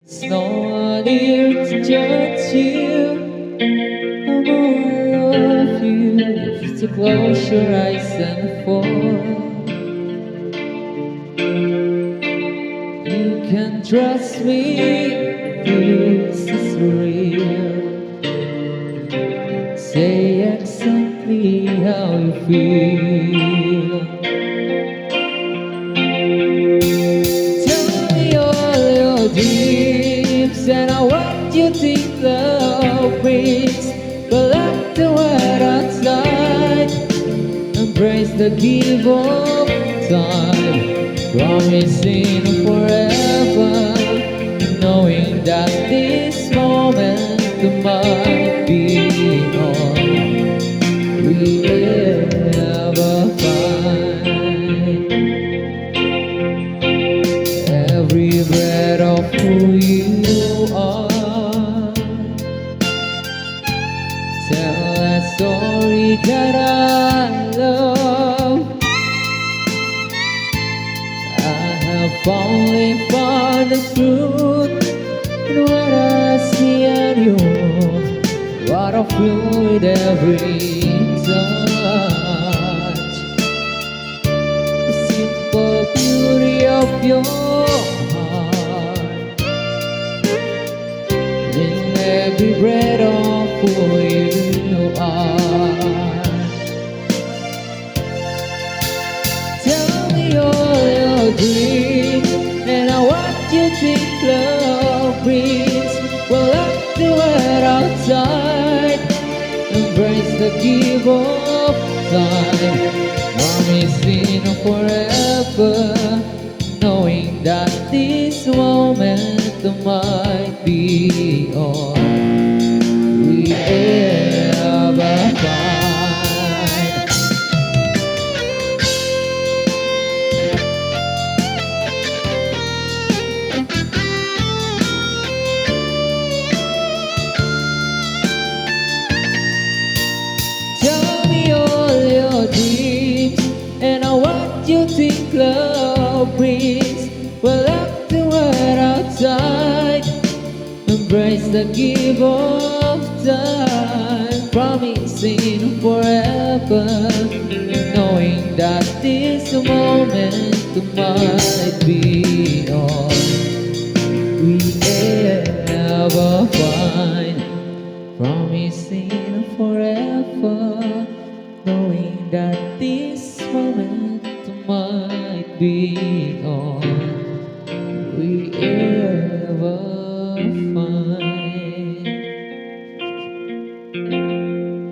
There's no one here to judge you. I'm all of you. Just to close your eyes and fall. You can trust me. This is real. Say exactly how you feel. Tell me all your dreams, and I want you to think love brings. But like the word outside, embrace the give of time, promising forever, knowing that this moment might be all we ever find. Every breath of who you are, tell a story that I love. I have only found the truth in what I see in you, what I feel with every touch. The simple beauty of your heart, in every breath of who you are. Tell me all your dreams, and I want you to think love brings. Well, like the word outside, embrace the give of time, promising forever, knowing that this moment might be all we ever find. Tell me all your dreams, and I want you to think love brings. Well, like the word outside, embrace the give of time, promising forever, knowing that this moment might be all we ever find. Promising forever, knowing that this moment might be all